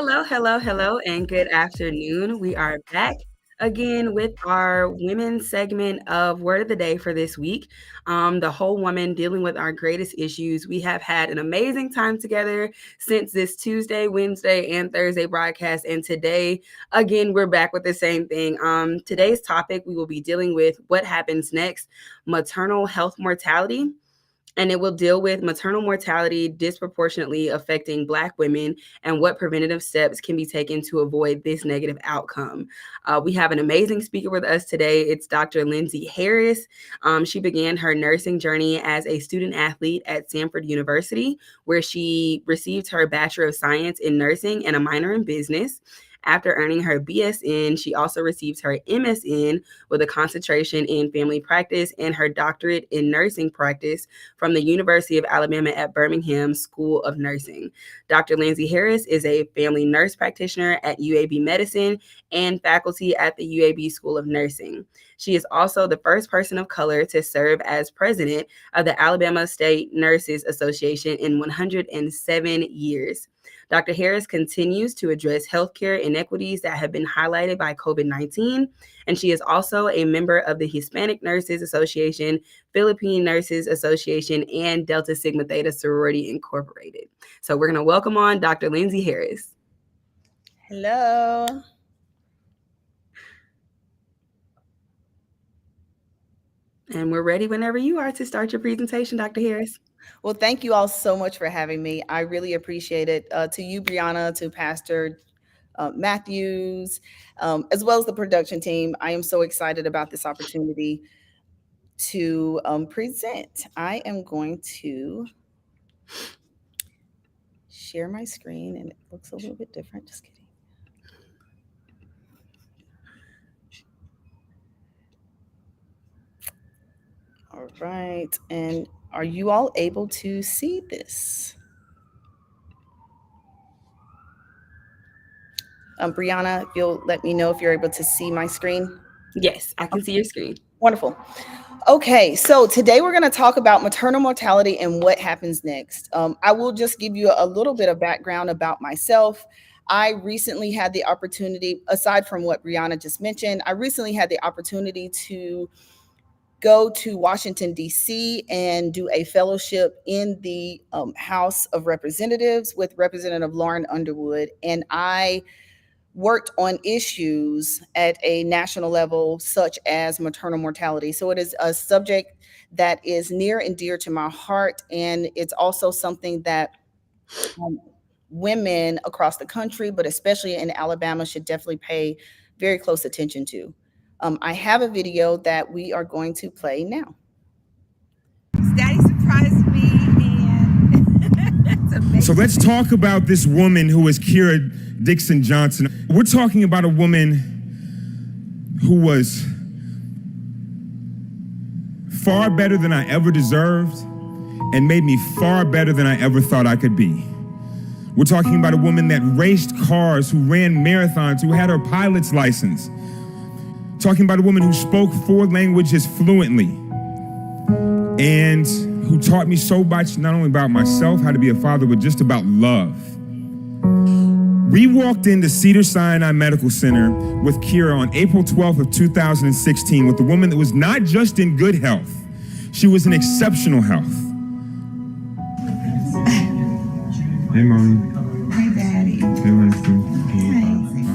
Hello, hello, hello, and good afternoon. We are back again with our women's segment of Word of the Day for this week. The whole woman dealing with our greatest issues. We have had an amazing time together since this Tuesday, Wednesday, and Thursday broadcast. And today, again, we're back with the same thing. Today's topic, we will be dealing with what happens next, maternal health mortality, and it will deal with maternal mortality disproportionately affecting Black women and what preventative steps can be taken to avoid this negative outcome. We have an amazing speaker with us today. It's Dr. Lindsey Harris. She began her nursing journey as a student athlete at Samford University, where she received her Bachelor of Science in Nursing and a minor in business. After earning her BSN, she also received her MSN with a concentration in family practice and her doctorate in nursing practice from the University of Alabama at Birmingham School of Nursing. Dr. Lindsey Harris is a family nurse practitioner at UAB Medicine and faculty at the UAB School of Nursing. She is also the first person of color to serve as president of the Alabama State Nurses Association in 107 years. Dr. Harris continues to address healthcare inequities that have been highlighted by COVID-19, and she is also a member of the Hispanic Nurses Association, Philippine Nurses Association, and Delta Sigma Theta Sorority Incorporated. So we're going to welcome on Dr. Lindsey Harris. Hello. And we're ready whenever you are to start your presentation, Dr. Harris. Well, thank you all so much for having me. I really appreciate it. To you, Brianna, to Pastor Matthews, as well as the production team. I am so excited about this opportunity to present. I am going to share my screen, and it looks a little bit different. Just kidding. All right. And are you all able to see this? Brianna, if you'll let me know if you're able to see my screen. Yes, I can see your screen. Wonderful. Okay, so today we're going to talk about maternal mortality and what happens next. I will just give you a little bit of background about myself. I recently had the opportunity, aside from what Brianna just mentioned, I recently had the opportunity to go to Washington, D.C. and do a fellowship in the House of Representatives with Representative Lauren Underwood. And I worked on issues at a national level, such as maternal mortality. So it is a subject that is near and dear to my heart. And it's also something that women across the country, but especially in Alabama, should definitely pay very close attention to. I have a video that we are going to play now. Daddy surprised me, and it's amazing. So let's talk about this woman who is Kira Dixon Johnson. We're talking about a woman who was far better than I ever deserved and made me far better than I ever thought I could be. We're talking about a woman that raced cars, who ran marathons, who had her pilot's license. Talking about a woman who spoke 4 languages fluently and who taught me so much, not only about myself, how to be a father, but just about love. We walked into Cedars-Sinai Medical Center with Kira on April 12th of 2016 with a woman that was not just in good health, she was in exceptional health. Hey, Mommy. Hi, Daddy. Hey, Winston.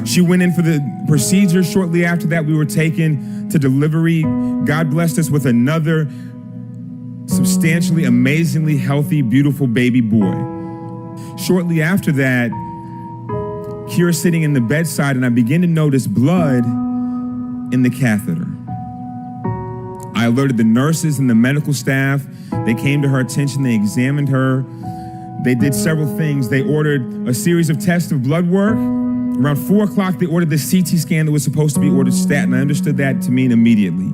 She went in for the procedure. Shortly after that, we were taken to delivery. God blessed us with another substantially, amazingly healthy, beautiful baby boy. Shortly after that, Kira's sitting in the bedside, and I begin to notice blood in the catheter. I alerted the nurses and the medical staff. They came to her attention. They examined her. They did several things. They ordered a series of tests of blood work. Around 4 o'clock, they ordered the CT scan that was supposed to be ordered stat, and I understood that to mean immediately.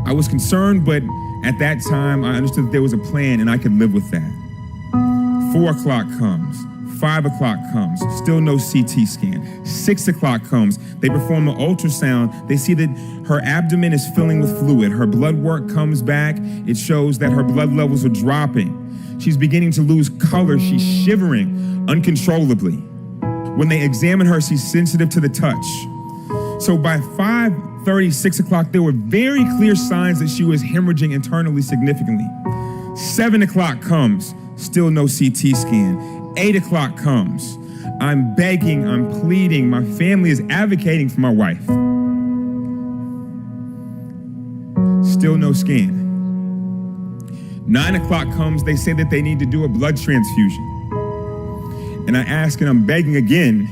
I was concerned, but at that time, I understood that there was a plan, and I could live with that. 4 o'clock comes. 5 o'clock comes, still no CT scan. 6 o'clock comes, they perform an ultrasound. They see that her abdomen is filling with fluid. Her blood work comes back. It shows that her blood levels are dropping. She's beginning to lose color. She's shivering uncontrollably. When they examine her, she's sensitive to the touch. So by 5:30, 6 o'clock, there were very clear signs that she was hemorrhaging internally significantly. 7 o'clock comes, still no CT scan. 8 o'clock comes. I'm begging, I'm pleading. My family is advocating for my wife. Still no scan. 9 o'clock comes, they say that they need to do a blood transfusion. And I ask and I'm begging again,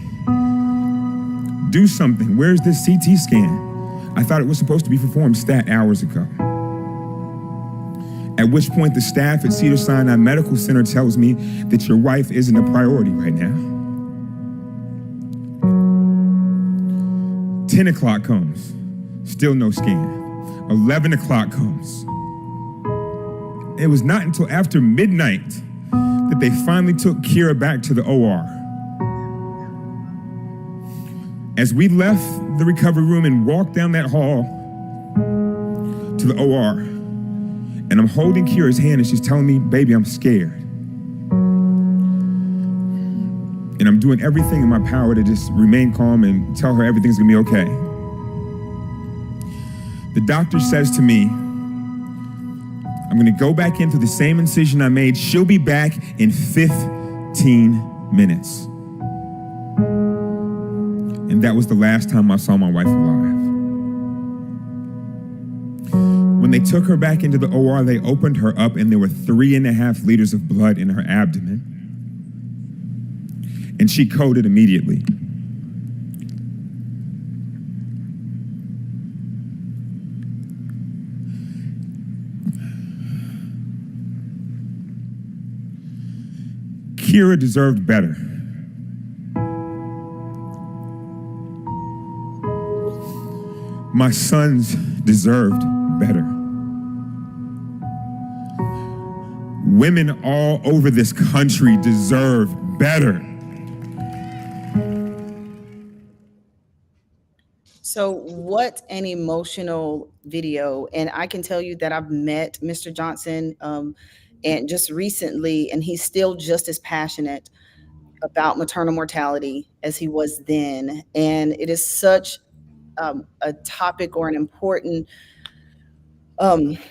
do something. Where's this CT scan? I thought it was supposed to be performed stat hours ago. At which point the staff at Cedars-Sinai Medical Center tells me that your wife isn't a priority right now. 10 o'clock comes, still no scan. 11 o'clock comes. It was not until after midnight that they finally took Kira back to the OR. As we left the recovery room and walked down that hall to the OR, and I'm holding Kira's hand and she's telling me, baby, I'm scared. And I'm doing everything in my power to just remain calm and tell her everything's gonna be okay. The doctor says to me, I'm gonna go back into the same incision I made. She'll be back in 15 minutes. And that was the last time I saw my wife alive. When they took her back into the OR, they opened her up and there were 3.5 liters of blood in her abdomen. And she coded immediately. Kira deserved better. My sons deserved better. Women all over this country deserve better. So what an emotional video. And I can tell you that I've met Mr. Johnson and just recently, and he's still just as passionate about maternal mortality as he was then. And it is such a topic or an important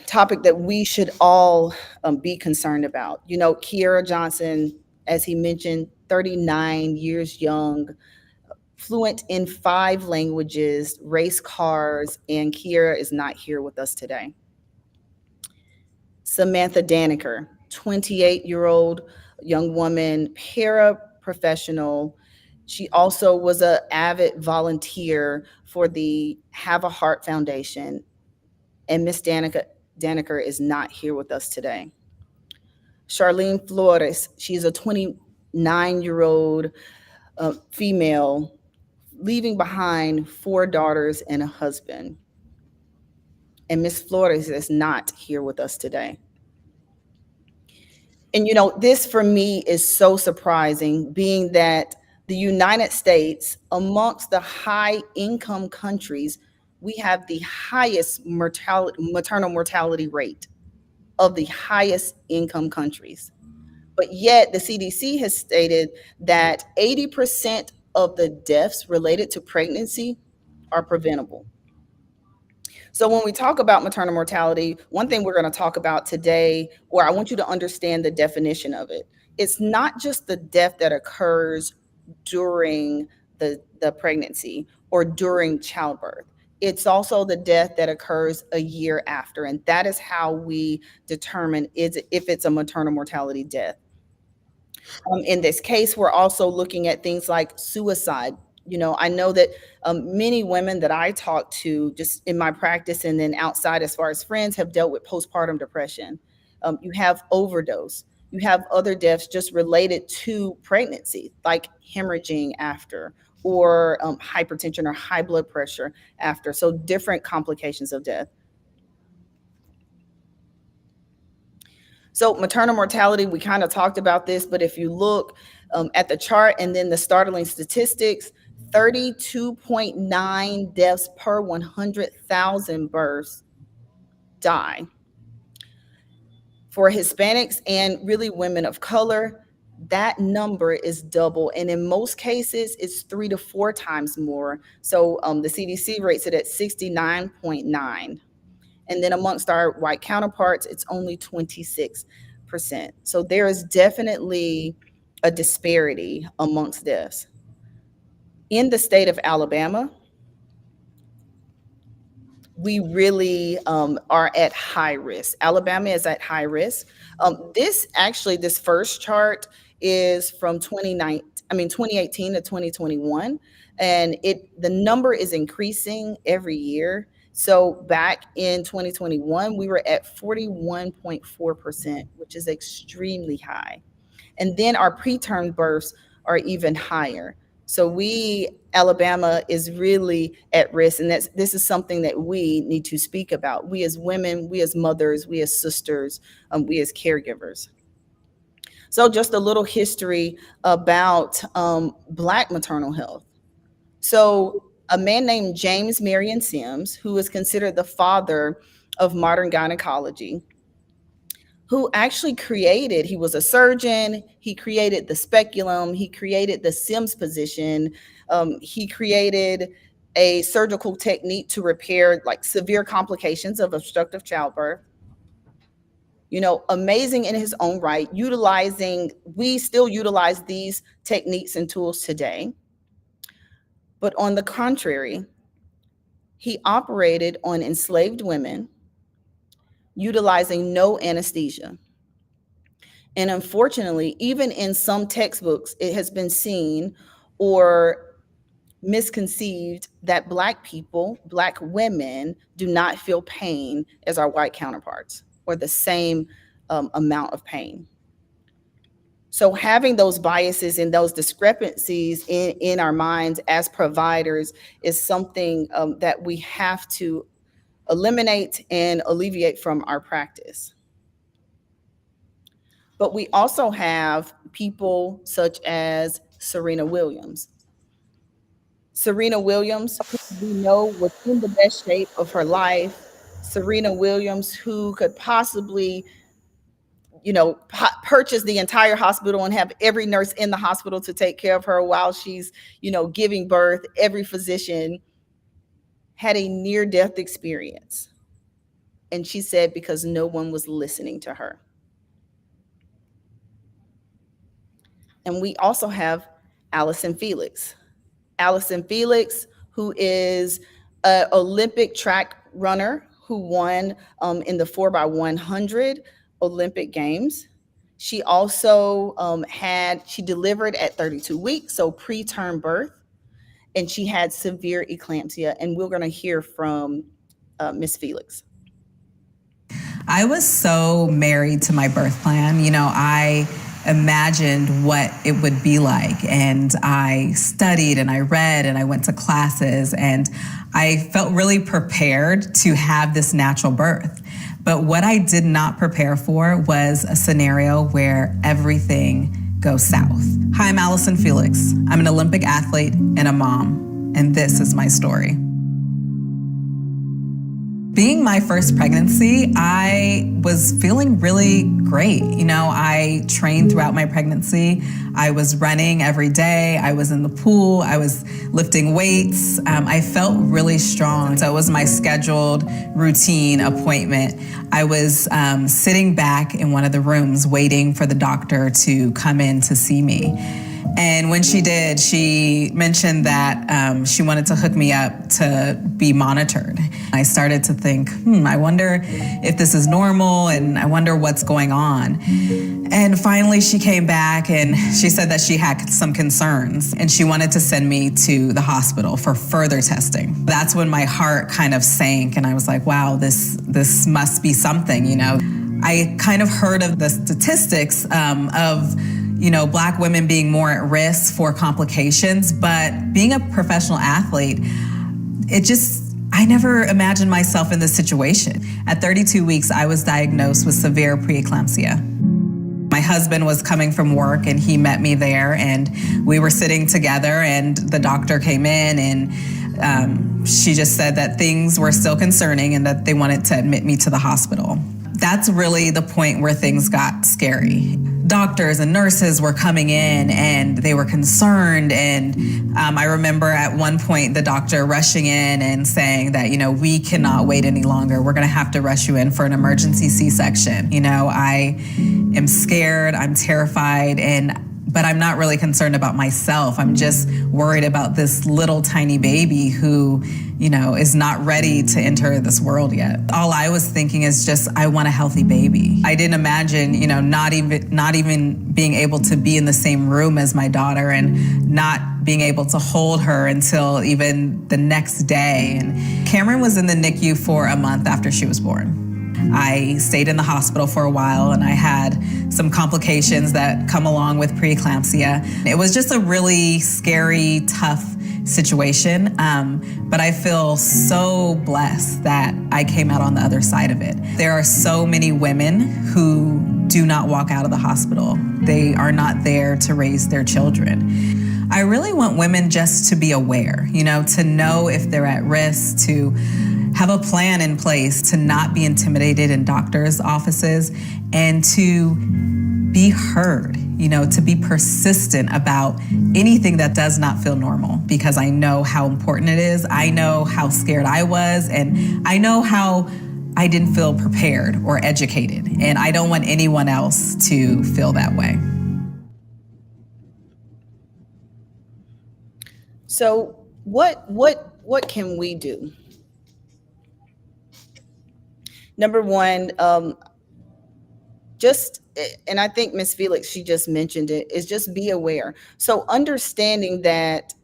topic that we should all be concerned about. You know, Kira Johnson, as he mentioned, 39 years young, fluent in 5 languages, race cars, and Kira is not here with us today. Samantha Daniker, 28-year-old young woman, paraprofessional. She also was an avid volunteer for the Have a Heart Foundation. And Miss Daniker is not here with us today. Charlene Flores, she's a 29-year-old female, leaving behind 4 daughters and a husband. And Miss Flores is not here with us today. And, you know, this for me is so surprising, being that the United States, amongst the high income countries, we have the highest maternal mortality rate of the highest income countries. But yet the CDC has stated that 80% of the deaths related to pregnancy are preventable. So when we talk about maternal mortality, one thing we're going to talk about today, or I want you to understand the definition of it. It's not just the death that occurs during the pregnancy or during childbirth. It's also the death that occurs a year after. And that is how we determine if it's a maternal mortality death. In this case, we're also looking at things like suicide. You know, I know that many women that I talk to just in my practice and then outside as far as friends have dealt with postpartum depression. You have overdose. You have other deaths just related to pregnancy, like hemorrhaging after, or hypertension or high blood pressure after. So different complications of death. So maternal mortality, we kind of talked about this, but if you look at the chart and then the startling statistics, 32.9 deaths per 100,000 births die. For Hispanics and really women of color, that number is double. And in most cases, it's 3 to 4 times more. So the CDC rates it at 69.9. And then amongst our white counterparts, it's only 26%. So there is definitely a disparity amongst deaths. In the state of Alabama, we really are at high risk. Alabama is at high risk. This first chart is from 2018 to 2021, and the number is increasing every year. So back in 2021, we were at 41.4%, which is extremely high. And then our preterm births are even higher. So Alabama is really at risk, and this is something that we need to speak about. We as women, we as mothers, we as sisters, we as caregivers. So just a little history about Black maternal health. So a man named James Marion Sims, who is considered the father of modern gynecology, who actually he was a surgeon, he created the speculum, he created the Sims position, he created a surgical technique to repair like severe complications of obstructive childbirth. Amazing in his own right, we still utilize these techniques and tools today. But on the contrary, he operated on enslaved women, utilizing no anesthesia. And unfortunately, even in some textbooks, it has been seen or misconceived that Black people, Black women, do not feel pain as our white counterparts, or the same amount of pain. So having those biases and those discrepancies in our minds as providers is something that we have to eliminate and alleviate from our practice. But we also have people such as Serena Williams. Serena Williams, who we know was in the best shape of her life. Serena Williams, who could possibly purchase the entire hospital and have every nurse in the hospital to take care of her while she's, giving birth. Every physician had a near-death experience. And she said because no one was listening to her. And we also have Allison Felix. Allison Felix, who is an Olympic track runner who won in the 4x100 Olympic Games. She also she delivered at 32 weeks, so preterm birth, and she had severe eclampsia. And we're going to hear from Miss Felix. I was so married to my birth plan. I imagined what it would be like, and I studied and I read and I went to classes, and I felt really prepared to have this natural birth. But what I did not prepare for was a scenario where everything goes south. Hi, I'm Allison Felix. I'm an Olympic athlete and a mom, and this is my story. Being my first pregnancy, I was feeling really great. I trained throughout my pregnancy. I was running every day. I was in the pool. I was lifting weights. I felt really strong. So it was my scheduled routine appointment. I was sitting back in one of the rooms waiting for the doctor to come in to see me. And when she did, she mentioned that she wanted to hook me up to be monitored. I started to think, I wonder if this is normal, and I wonder what's going on. And finally she came back and she said that she had some concerns and she wanted to send me to the hospital for further testing. That's when my heart kind of sank and I was like, wow, this must be something, I kind of heard of the statistics of Black women being more at risk for complications, but being a professional athlete, I never imagined myself in this situation. At 32 weeks, I was diagnosed with severe preeclampsia. My husband was coming from work and he met me there, and we were sitting together, and the doctor came in, and she just said that things were still concerning and that they wanted to admit me to the hospital. That's really the point where things got scary. Doctors and nurses were coming in and they were concerned. And I remember at one point the doctor rushing in and saying that, we cannot wait any longer. We're gonna have to rush you in for an emergency C-section. I am scared, I'm terrified, but I'm not really concerned about myself. I'm just worried about this little tiny baby who, is not ready to enter this world yet. All I was thinking is just, I want a healthy baby. I didn't imagine, not even being able to be in the same room as my daughter and not being able to hold her until even the next day. And Cameron was in the NICU for a month after she was born. I stayed in the hospital for a while, and I had some complications that come along with preeclampsia. It was just a really scary, tough situation, but I feel so blessed that I came out on the other side of it. There are so many women who do not walk out of the hospital. They are not there to raise their children. I really want women just to be aware, to know if they're at risk, to have a plan in place, to not be intimidated in doctors' offices, and to be heard, to be persistent about anything that does not feel normal, because I know how important it is. I know how scared I was, and I know how I didn't feel prepared or educated, and I don't want anyone else to feel that way. So what can we do? Number one, and I think Ms. Felix, she just mentioned it, is just be aware. So understanding that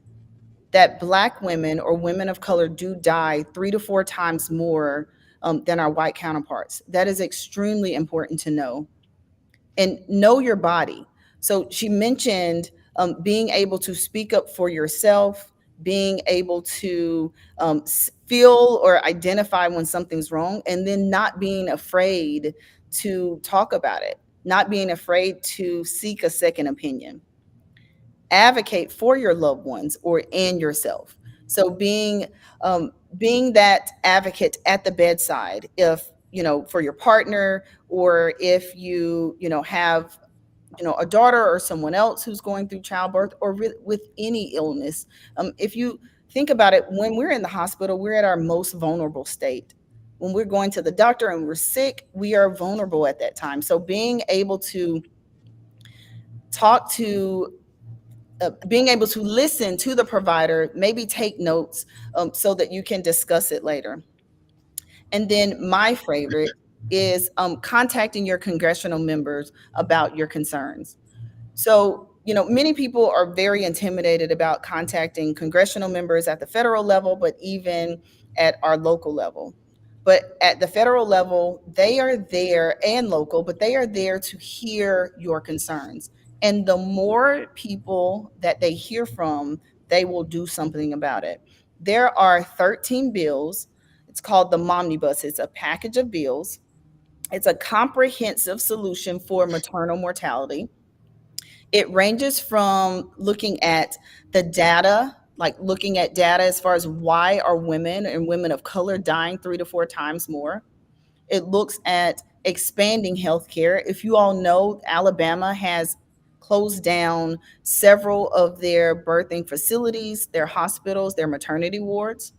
Black women or women of color do die 3 to 4 times more than our white counterparts. That is extremely important to know. And know your body. So she mentioned being able to speak up for yourself, being able to feel or identify when something's wrong, and then not being afraid to talk about it, not being afraid to seek a second opinion. Advocate for your loved ones and yourself. So being that advocate at the bedside, if for your partner, or if you have a daughter or someone else who's going through childbirth, or with any illness. If you think about it, when we're in the hospital, we're at our most vulnerable state. When we're going to the doctor and we're sick, we are vulnerable at that time. So being able to being able to listen to the provider, maybe take notes so that you can discuss it later. And then my favorite is contacting your congressional members about your concerns. So, many people are very intimidated about contacting congressional members at the federal level, but even at our local level. But at the federal level, they are there, and local, but they are there to hear your concerns. And the more people that they hear from, they will do something about it. There are 13 bills. It's called the Momnibus. It's a package of bills. It's a comprehensive solution for maternal mortality. It ranges from looking at the data, like looking at data as far as why are women and women of color dying 3 to 4 times more. It looks at expanding healthcare. If you all know, Alabama has closed down several of their birthing facilities, their hospitals, their maternity wards.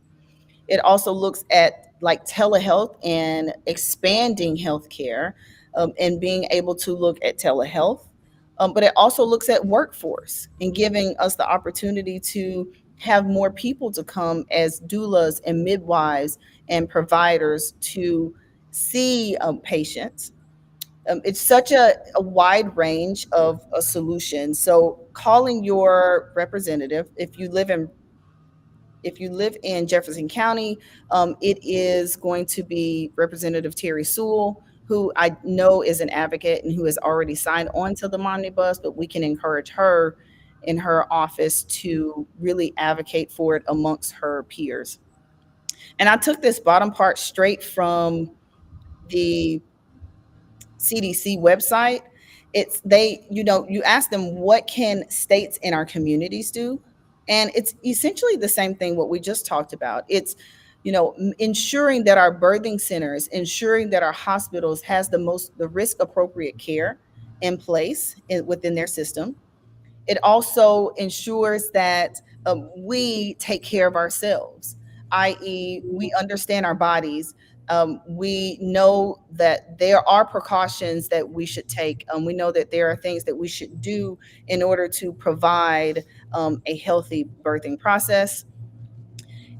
It also looks at like telehealth and expanding healthcare, and being able to look at telehealth. But it also looks at workforce and giving us the opportunity to have more people to come as doulas and midwives and providers to see patients. It's such a wide range of a solution. So calling your representative, if you live in Jefferson County, it is going to be Representative Terry Sewell, who I know is an advocate and who has already signed on to the Momnibus, but we can encourage her in her office to really advocate for it amongst her peers. And I took this bottom part straight from the CDC website. It's they, you ask them, what can states in our communities do? And it's essentially the same thing what we just talked about. It's, ensuring that our birthing centers, ensuring that our hospitals has the risk appropriate care in place within their system. It also ensures that we take care of ourselves, i.e., we understand our bodies. We know that there are precautions that we should take. We know that there are things that we should do in order to provide a healthy birthing process.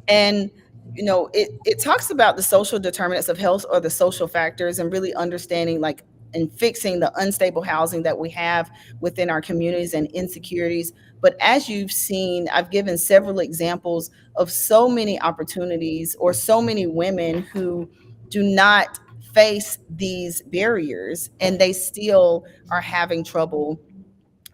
And it talks about the social determinants of health, or the social factors, and really understanding, like, and fixing the unstable housing that we have within our communities and insecurities. But as you've seen, I've given several examples of so many opportunities, or so many women who do not face these barriers, and they still are having trouble,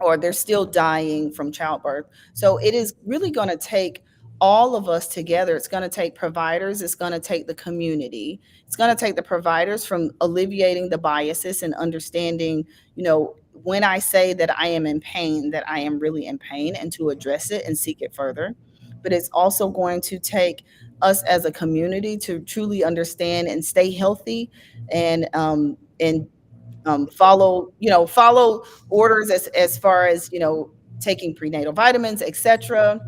or they're still dying from childbirth. So it is really going to take all of us together. It's going to take providers, it's going to take the community, it's going to take the providers from alleviating the biases and understanding, when I say that I am in pain, that I am really in pain, and to address it and seek it further. But it's also going to take us as a community to truly understand and stay healthy, and follow orders as far as taking prenatal vitamins, etc.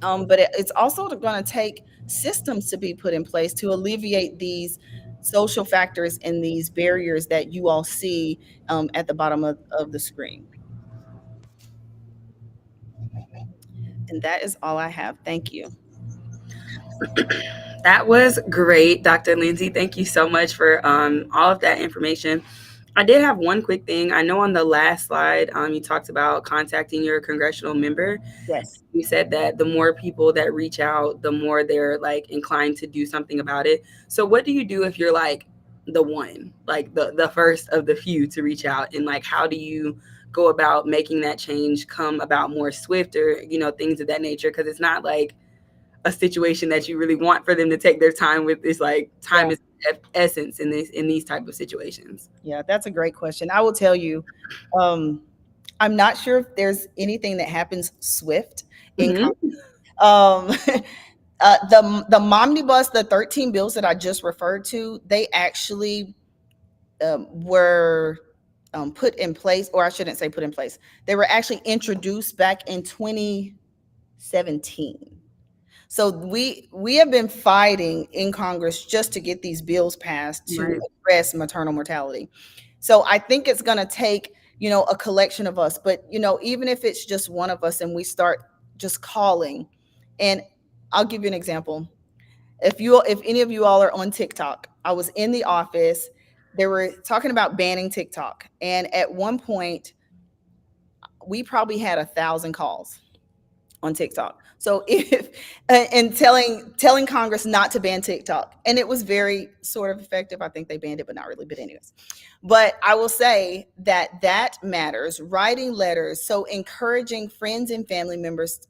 But it's also going to take systems to be put in place to alleviate these social factors and these barriers that you all see at the bottom of the screen. And that is all I have. Thank you. That was great, Dr. Lindsey. Thank you so much for all of that information. I did have one quick thing. I know on the last slide, you talked about contacting your congressional member. Yes. You said that the more people that reach out, the more they're like inclined to do something about it. So what do you do if you're like the one, like the first of the few to reach out? And like, how do you go about making that change come about more swift, or, things of that nature? Because it's not like a situation that you really want for them to take their time with. This like time is essence in these type of situations. Yeah, that's a great question. I will tell you, I'm not sure if there's anything that happens swift in um the Momnibus, the 13 bills that I just referred to, they actually were put in place, or I shouldn't say put in place. They were actually introduced back in 2017. So we have been fighting in Congress just to get these bills passed to address maternal mortality. So I think it's going to take, a collection of us, but even if it's just one of us and we start just calling. And I'll give you an example. If any of you all are on TikTok, I was in the office, they were talking about banning TikTok, and at one point we probably had 1,000 calls on TikTok. So if and telling Congress not to ban TikTok, and it was very sort of effective. I think they banned it, but not really. But anyways, but I will say that matters. Writing letters, so encouraging friends and family members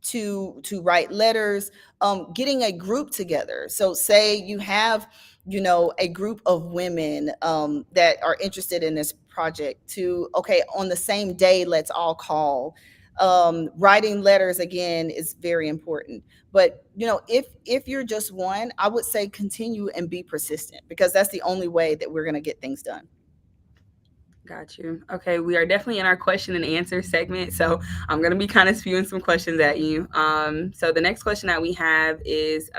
to write letters, getting a group together. So say you have a group of women that are interested in this project, to on the same day, let's all call. Writing letters again is very important. But if you're just one, I would say continue and be persistent, because that's the only way that we're going to get things done. Got you. Okay, we are definitely in our question and answer segment, so I'm going to be kind of spewing some questions at you. So the next question that we have is,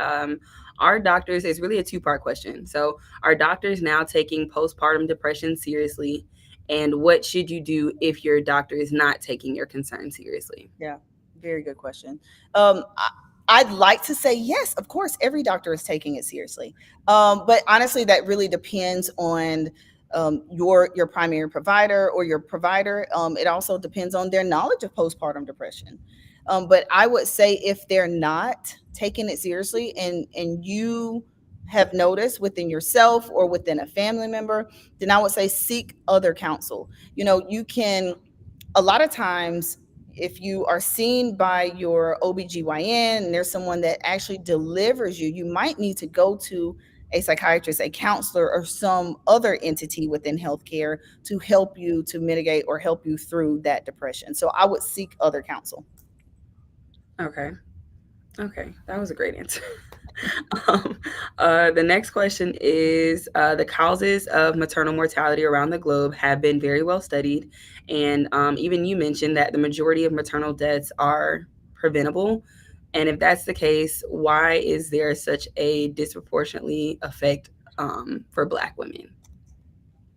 are doctors, is really a two-part question. So are doctors now taking postpartum depression seriously? And what should you do if your doctor is not taking your concern seriously? Yeah, very good question. I'd like to say yes, of course, every doctor is taking it seriously. But honestly, that really depends on your primary provider or your provider. It also depends on their knowledge of postpartum depression. But I would say if they're not taking it seriously, and you have noticed within yourself or within a family member, then I would say seek other counsel. You can, a lot of times, if you are seen by your OBGYN and there's someone that actually delivers you, you might need to go to a psychiatrist, a counselor, or some other entity within healthcare to help you to mitigate or help you through that depression. So I would seek other counsel. Okay. Okay. That was a great answer. Um, the next question is the causes of maternal mortality around the globe have been very well studied. And even you mentioned that the majority of maternal deaths are preventable. And if that's the case, why is there such a disproportionately effect for Black women?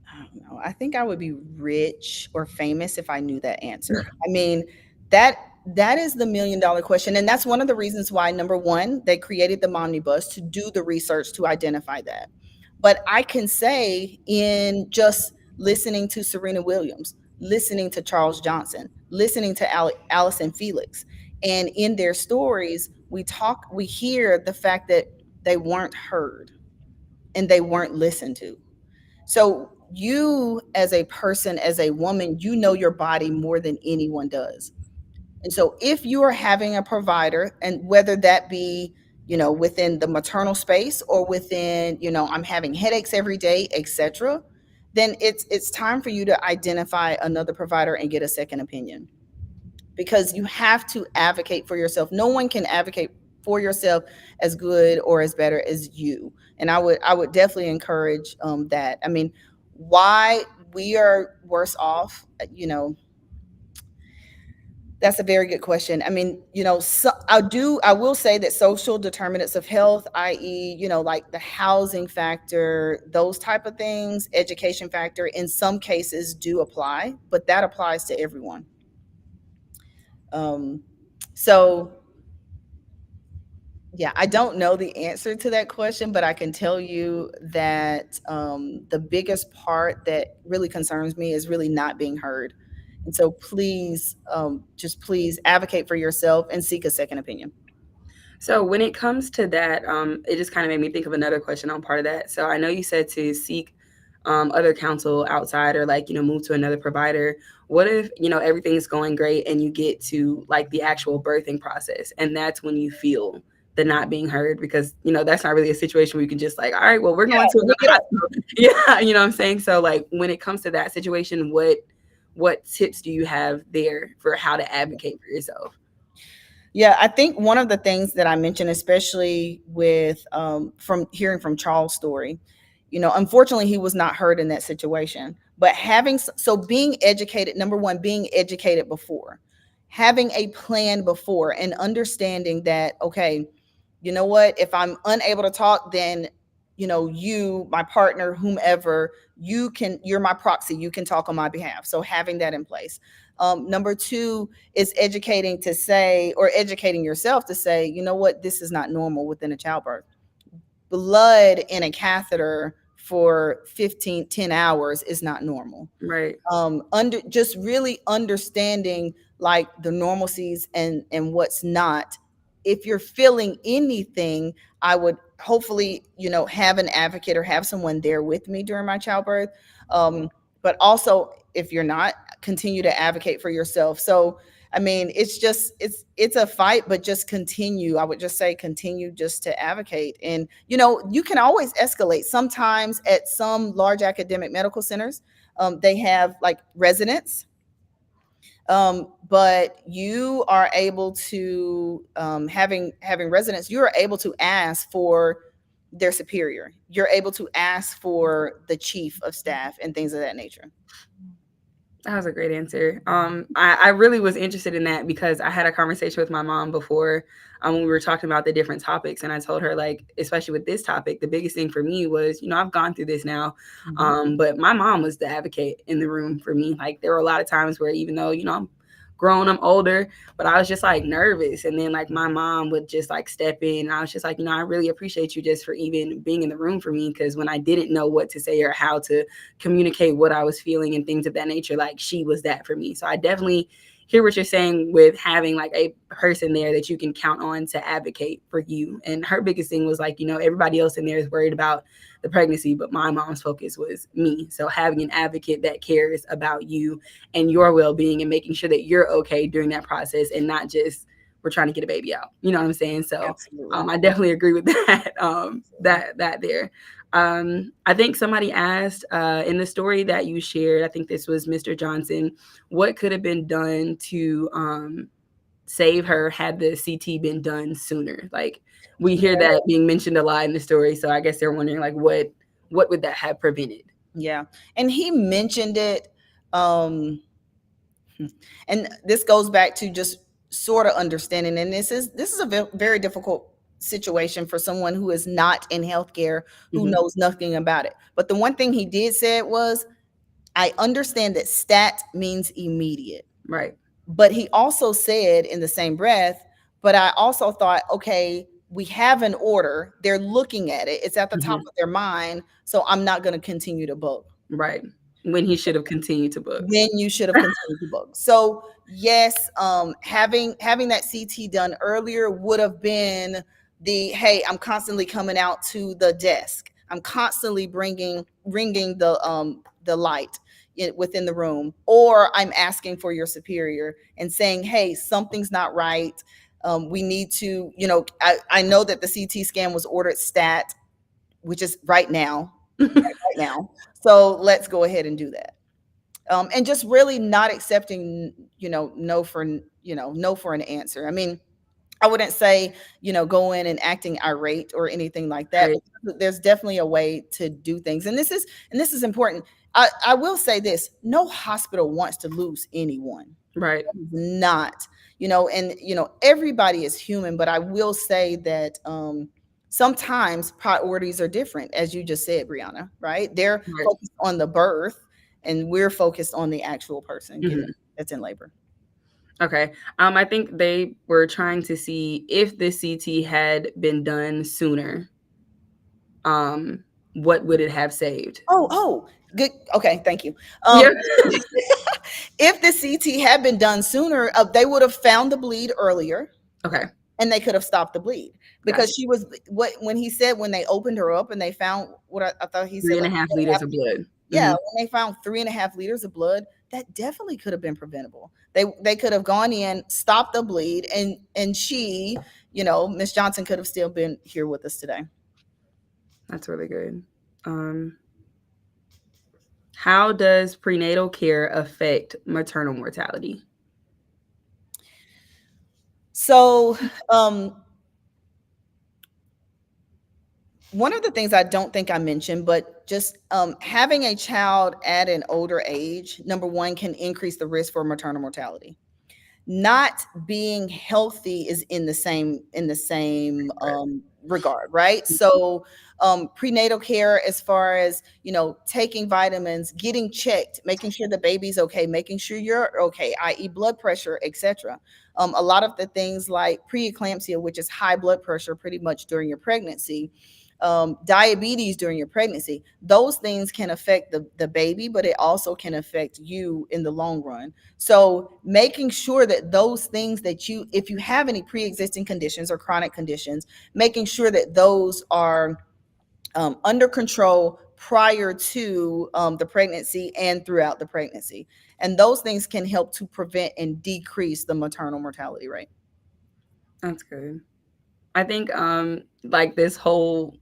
I don't know. I think I would be rich or famous if I knew that answer. I mean, that that is the $1 million question, and that's one of the reasons why number one they created the omnibus to do the research to identify that. But I can say in just listening to Serena Williams, listening to Charles Johnson, listening to Allison Felix, and in their stories, we hear the fact that they weren't heard and they weren't listened to. So you as a person, as a woman, you know your body more than anyone does. And so if you are having a provider, and whether that be, within the maternal space or within, I'm having headaches every day, etc., then it's time for you to identify another provider and get a second opinion, because you have to advocate for yourself. No one can advocate for yourself as good or as better as you. And I would definitely encourage that. I mean, why we are worse off, that's a very good question. I mean, so I will say that social determinants of health, i.e., like the housing factor, those type of things, education factor, in some cases do apply, but that applies to everyone. Um, so yeah, I don't know the answer to that question, but I can tell you that the biggest part that really concerns me is really not being heard. And so please, just please advocate for yourself and seek a second opinion. So when it comes to that, it just kind of made me think of another question on part of that. So I know you said to seek other counsel outside, or like, move to another provider. What if, everything's going great and you get to like the actual birthing process, and that's when you feel the not being heard, because, that's not really a situation where you can just like, all right, well, we're going to Look it another up. hospital. Yeah, you know what I'm saying? So like when it comes to that situation, what tips do you have there for how to advocate for yourself? Yeah, I think one of the things that I mentioned, especially with from hearing from Charles' story, unfortunately, he was not heard in that situation. But being educated, number one, being educated before, having a plan before, and understanding that, okay, you know what, if I'm unable to talk, then you, my partner, whomever, you're my proxy, you can talk on my behalf. So having that in place. Number two is educating yourself to say, you know what, this is not normal within a childbirth. Blood in a catheter for 10 hours is not normal. Right. Under just really understanding like the normalcies and what's not. If you're feeling anything, I would hopefully have an advocate or have someone there with me during my childbirth. But also, if you're not, continue to advocate for yourself. So I mean, it's a fight, but just continue. I would just say continue just to advocate. And you can always escalate. Sometimes at some large academic medical centers, they have like residents, but you are able to having residents. You are able to ask for their superior. You're able to ask for the chief of staff and things of that nature. That was a great answer. I really was interested in that because I had a conversation with my mom before, when we were talking about the different topics, and I told her, like, especially with this topic, the biggest thing for me was, I've gone through this now, but my mom was the advocate in the room for me. Like, there were a lot of times where, even though, I'm grown, I'm older, but I was just like nervous. And then like my mom would just like step in. And I was just like, I really appreciate you just for even being in the room for me. Because when I didn't know what to say or how to communicate what I was feeling and things of that nature, like she was that for me. So I definitely hear what you're saying with having like a person there that you can count on to advocate for you. And her biggest thing was like, everybody else in there is worried about the pregnancy, but my mom's focus was me. So having an advocate that cares about you and your well-being and making sure that you're okay during that process and not just we're trying to get a baby out. You know what I'm saying? So Absolutely. I definitely agree with that. That there. I think somebody asked in the story that you shared, I think this was Mr. Johnson, what could have been done to save her had the CT been done sooner? Like we hear that being mentioned a lot in the story, so I guess they're wondering like what would that have prevented? Yeah. And he mentioned it. And this goes back to just sort of understanding. And this is a very difficult situation for someone who is not in healthcare, who knows nothing about it. But the one thing he did say was, I understand that stat means immediate. Right. But he also said in the same breath, but I also thought, okay, we have an order. They're looking at it. It's at the top of their mind. So I'm not going to continue to book. Right. When he should have continued to book. Then you should have continued to book. So yes, having that CT done earlier would have been hey, I'm constantly coming out to the desk. I'm constantly ringing the light within the room, or I'm asking for your superior and saying, hey, something's not right. We need to, I know that the CT scan was ordered stat, which is right now. Right now. So let's go ahead and do that. And just really not accepting, no for an answer. I mean, I wouldn't say, go in and acting irate or anything like that. Right. But there's definitely a way to do things. And this is important. I will say this, no hospital wants to lose anyone. Right. Not, and, everybody is human, but I will say that, sometimes priorities are different, as you just said, Brianna, right? They're focused on the birth and we're focused on the actual person that's in labor. Okay. I think they were trying to see if the CT had been done sooner, what would it have saved? Oh, good. Okay, thank you. Yeah. If the CT had been done sooner, they would have found the bleed earlier. Okay. And they could have stopped the bleed because she was when he said when they opened her up and they found what I thought he said 3.5 liters of blood. Yeah, when they found 3.5 liters of blood, that definitely could have been preventable. They could have gone in, stopped the bleed, and she, Miss Johnson could have still been here with us today. That's really good. How does prenatal care affect maternal mortality? So, one of the things I don't think I mentioned, but just having a child at an older age, number one, can increase the risk for maternal mortality. Not being healthy is in the same regard, right? So prenatal care, as far as taking vitamins, getting checked, making sure the baby's okay, making sure you're okay, i.e. blood pressure, etc. A lot of the things like preeclampsia, which is high blood pressure pretty much during your pregnancy, diabetes during your pregnancy, those things can affect the baby, but it also can affect you in the long run. So making sure that those things that if you have any pre-existing conditions or chronic conditions, making sure that those are under control prior to the pregnancy and throughout the pregnancy. And those things can help to prevent and decrease the maternal mortality rate. That's good. I think like this whole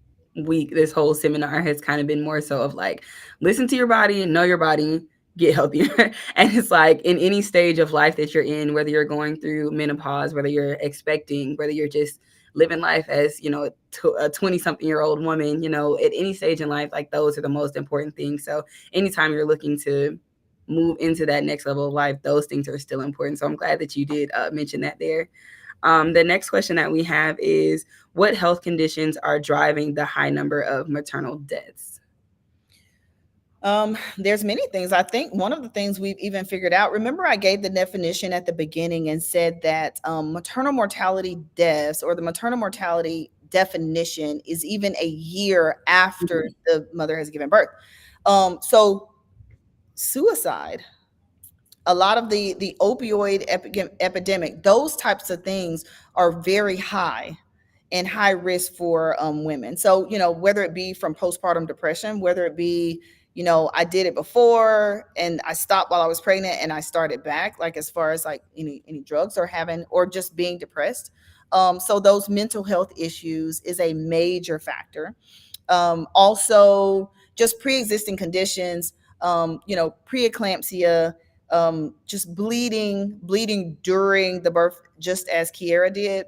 week, this whole seminar has kind of been more so of like, listen to your body, know your body, get healthier. And it's like in any stage of life that you're in, whether you're going through menopause, whether you're expecting, whether you're just living life as, a 20-something-year-old woman, at any stage in life, like those are the most important things. So anytime you're looking to move into that next level of life, those things are still important. So I'm glad that you did mention that there. The next question that we have is, what health conditions are driving the high number of maternal deaths? There's many things. I think one of the things we've even figured out, remember I gave the definition at the beginning and said that maternal mortality deaths, or the maternal mortality definition, is even a year after the mother has given birth. So suicide, a lot of the opioid epidemic, those types of things are very high and high risk for women. So, whether it be from postpartum depression, whether it be, I did it before and I stopped while I was pregnant and I started back, like as far as like any drugs or having, or just being depressed. So those mental health issues is a major factor. Also, just pre-existing conditions, preeclampsia, just bleeding during the birth, just as Kiera did.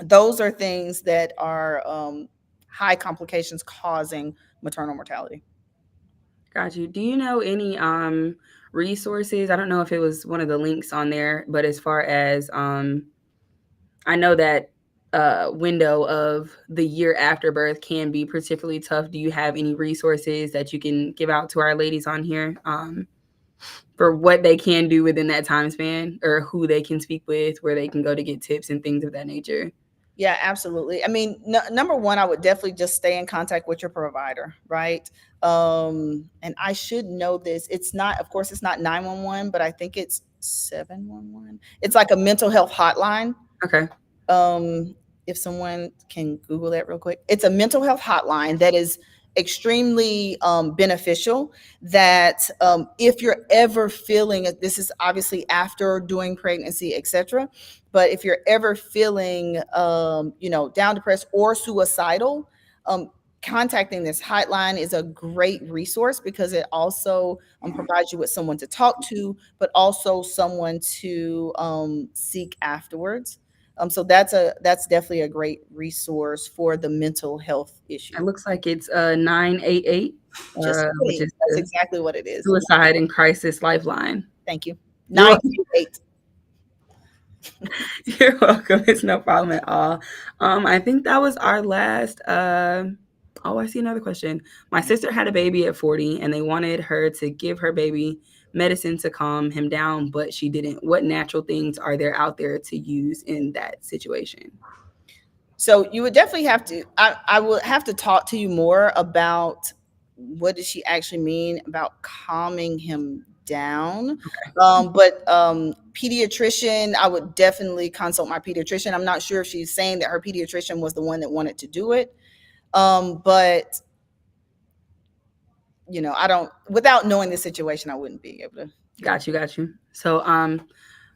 Those are things that are high complications causing maternal mortality. Got you. Do you know any resources? I don't know if it was one of the links on there, but as far as I know that window of the year after birth can be particularly tough. Do you have any resources that you can give out to our ladies on here for what they can do within that time span, or who they can speak with, where they can go to get tips and things of that nature? Yeah, absolutely. I mean, number one, I would definitely just stay in contact with your provider, right? And I should know this. It's not, of course, it's not 911, but I think it's 711. It's like a mental health hotline. Okay. If someone can Google that real quick, it's a mental health hotline that is extremely beneficial. That if you're ever feeling, this is obviously after or during pregnancy, etc. But if you're ever feeling, down, depressed, or suicidal, contacting this hotline is a great resource because it also provides you with someone to talk to, but also someone to seek afterwards. So that's definitely a great resource for the mental health issue. It looks like it's 988, Just which is that's the exactly what it is. Suicide and Crisis Lifeline. Thank you. You're welcome. 988. You're welcome. It's no problem at all. I think that was our last. Oh, I see another question. My sister had a baby at 40, and they wanted her to give her baby medicine to calm him down, but she didn't. What natural things are there out there to use in that situation? So you would definitely have to. I will have to talk to you more about what does she actually mean about calming him down. But pediatrician, I would definitely consult my pediatrician. I'm not sure if she's saying that her pediatrician was the one that wanted to do it. But I don't, without knowing the situation, I wouldn't be able to. Got you. So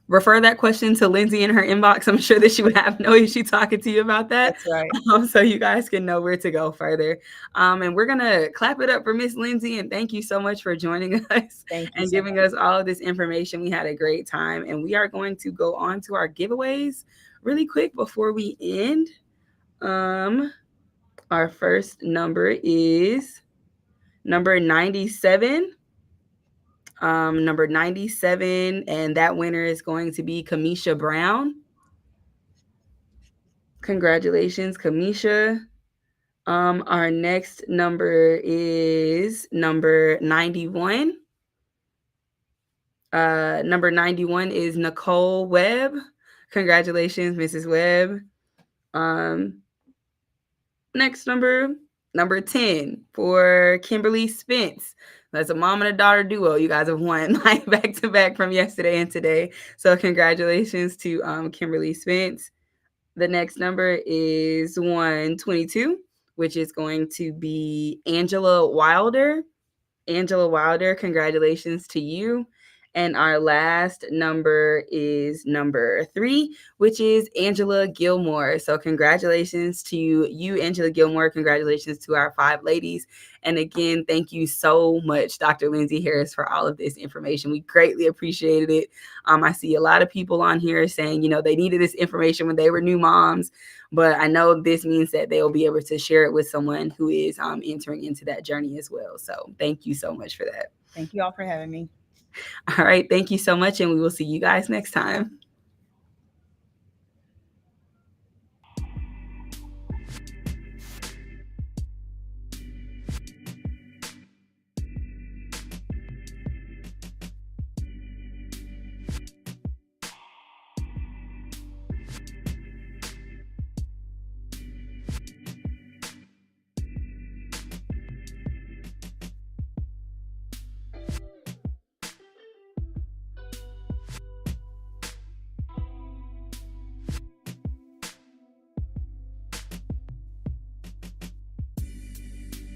refer that question to Lindsey in her inbox. I'm sure that she would have no issue talking to you about that. That's right. So you guys can know where to go further. And we're going to clap it up for Miss Lindsey. And thank you so much for joining us and giving us all of this information. We had a great time. And we are going to go on to our giveaways really quick before we end. Our first number is number 97. Number 97, and that winner is going to be Kamisha Brown. Congratulations, Kamisha. Our next number is number 91. Number 91 is Nicole Webb. Congratulations, Mrs. Webb. Next number 10 for Kimberly Spence. That's a mom and a daughter duo. You guys have won like back to back from yesterday and today. So congratulations to Kimberly Spence. The next number is 122, which is going to be Angela Wilder. Angela Wilder, congratulations to you. And our last number is number 3, which is Angela Gilmore. So congratulations to you, Angela Gilmore. Congratulations to our 5 ladies. And again, thank you so much, Dr. Lindsey Harris, for all of this information. We greatly appreciated it. I see a lot of people on here saying, they needed this information when they were new moms. But I know this means that they'll be able to share it with someone who is entering into that journey as well. So thank you so much for that. Thank you all for having me. All right. Thank you so much. And we will see you guys next time.